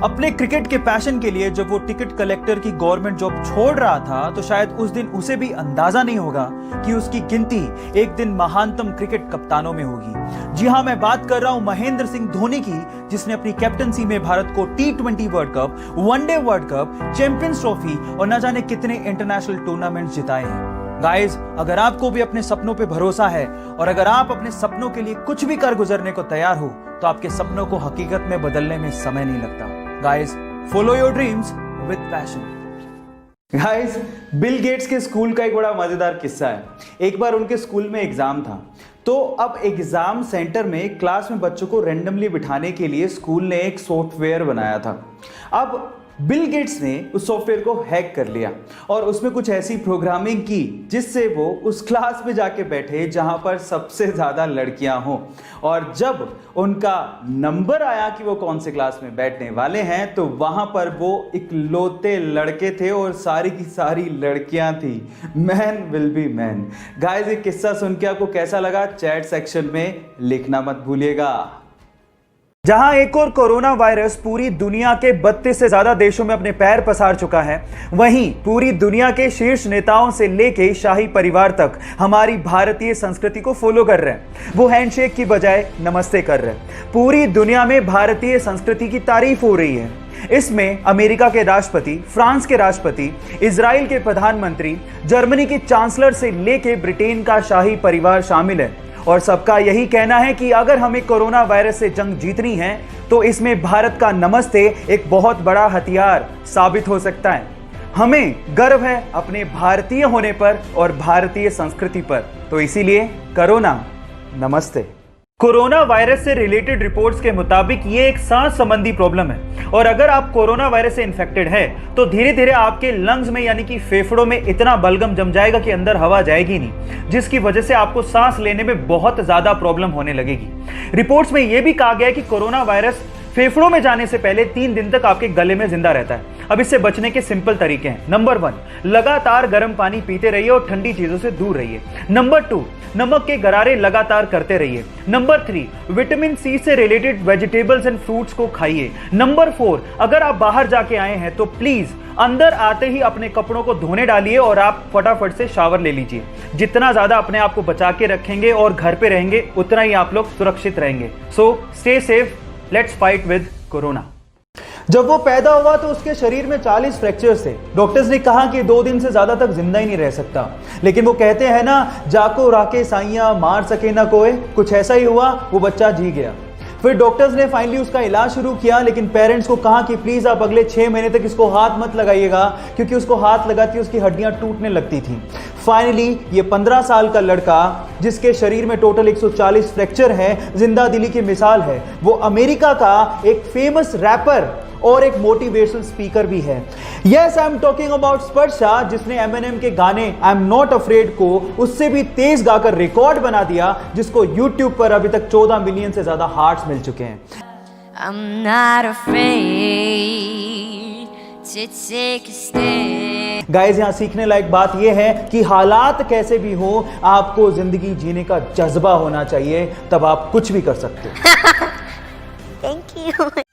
अपने क्रिकेट के पैशन के लिए जब वो टिकट कलेक्टर की गवर्नमेंट जॉब छोड़ रहा था तो शायद उस दिन उसे भी अंदाजा नहीं होगा कि उसकी गिनती एक दिन महानतम क्रिकेट कप्तानों में होगी। जी हां, मैं बात कर रहा हूं महेंद्र सिंह धोनी की, जिसने अपनी कैप्टनसी में भारत को T20 world cup, one day world cup, champions trophy और न जाने कितने इंटरनेशनल टूर्नामेंट्स जिताए हैं। गाइस, अगर आपको भी अपने सपनों पे भरोसा है और अगर आप अपने सपनों के लिए कुछ भी कर गुजरने को तैयार हो तो आपके सपनों को हकीकत में बदलने में समय नहीं लगता। Guys, follow your dreams with passion. Guys, Bill Gates के स्कूल का एक बड़ा मजेदार किस्सा है। एक बार उनके स्कूल में एग्जाम था, तो अब एग्जाम सेंटर में क्लास में बच्चों को रैंडमली बिठाने के लिए स्कूल ने एक सॉफ्टवेयर बनाया था। अब बिल गेट्स ने उस सॉफ्टवेयर को हैक कर लिया और उसमें कुछ ऐसी प्रोग्रामिंग की जिससे वो उस क्लास में जाके बैठे जहां पर सबसे ज्यादा लड़कियां हों, और जब उनका नंबर आया कि वो कौन से क्लास में बैठने वाले हैं तो वहां पर वो इकलौते लड़के थे और सारी की सारी लड़कियां थी। Man will be man. Guys, ये किस्सा सुन के आपको कैसा लगा चैट सेक्शन में लिखना मत भूलिएगा। जहां एक और कोरोना वायरस पूरी दुनिया के 32 से ज्यादा देशों में अपने पैर पसार चुका है, वहीं पूरी दुनिया के शीर्ष नेताओं से लेके शाही परिवार तक हमारी भारतीय संस्कृति को फॉलो कर रहे हैं। वो हैंडशेक की बजाय नमस्ते कर रहे हैं। पूरी दुनिया में भारतीय संस्कृति की तारीफ हो रही है। इसमें अमेरिका के राष्ट्रपति, फ्रांस के राष्ट्रपति, इजराइल के प्रधानमंत्री, जर्मनी की चांसलर से लेके ब्रिटेन का शाही परिवार शामिल है और सबका यही कहना है कि अगर हमें कोरोना वायरस से जंग जीतनी है तो इसमें भारत का नमस्ते एक बहुत बड़ा हथियार साबित हो सकता है। हमें गर्व है अपने भारतीय होने पर और भारतीय संस्कृति पर, तो इसीलिए कोरोना नमस्ते। कोरोना वायरस से रिलेटेड रिपोर्ट्स के मुताबिक ये एक सांस संबंधी प्रॉब्लम है और अगर आप कोरोना वायरस से इन्फेक्टेड है तो धीरे धीरे आपके लंग्स में यानी कि फेफड़ों में इतना बलगम जम जाएगा कि अंदर हवा जाएगी नहीं, जिसकी वजह से आपको सांस लेने में बहुत ज्यादा प्रॉब्लम होने लगेगी। रिपोर्ट्स में यह भी कहा गया है कि कोरोना वायरस फेफड़ों में जाने से पहले 3 दिन तक आपके गले में जिंदा रहता है। अब इससे बचने के सिंपल तरीके हैं। नंबर 1, लगातार गर्म पानी पीते रहिए और ठंडी चीजों से दूर रहिए। नंबर 2, नमक के गरारे लगातार करते रहिए। नंबर 3, विटामिन सी से रिलेटेड वेजिटेबल्स एंड फ्रूट्स को खाइए। नंबर 4, अगर आप बाहर जाके आए हैं तो प्लीज अंदर आते ही अपने कपड़ों को धोने डालिए और आप फटाफट से शावर ले लीजिए। जितना ज्यादा अपने आप को बचा के रखेंगे और घर पे रहेंगे उतना ही आप लोग सुरक्षित रहेंगे। So stay safe, let's fight with corona. जब वो पैदा हुआ तो उसके शरीर में 40 फ्रैक्चर्स थे। डॉक्टर्स ने कहा कि 2 दिन से ज्यादा तक जिंदा ही नहीं रह सकता, लेकिन वो कहते हैं ना, जाको राके साइया मार सके ना कोई, कुछ ऐसा ही हुआ, वो बच्चा जी गया। फिर डॉक्टर्स ने फाइनली उसका इलाज शुरू किया, लेकिन पेरेंट्स को कहा कि प्लीज आप अगले 6 महीने तक इसको हाथ मत लगाइएगा, क्योंकि उसको हाथ लगाती उसकी हड्डियां टूटने लगती थी। फाइनली ये 15 साल का लड़का, जिसके शरीर में टोटल 140 फ्रैक्चर हैं, जिंदा दिली की मिसाल है। वो अमेरिका का एक फेमस रैपर और एक मोटिवेशनल स्पीकर भी है। Yes, I am talking about Sparsha, जिसने एमिनेम के गाने आई एम नॉट अफ्रेड को उससे भी तेज गाकर रिकॉर्ड बना दिया, जिसको यूट्यूब पर अभी तक 14 मिलियन से ज्यादा हार्ट्स मिल चुके हैं। I'm not afraid to take a stand. Guys, यहाँ सीखने लायक बात यह है कि हालात कैसे भी हो, आपको जिंदगी जीने का जज्बा होना चाहिए, तब आप कुछ भी कर सकते हो। Thank you.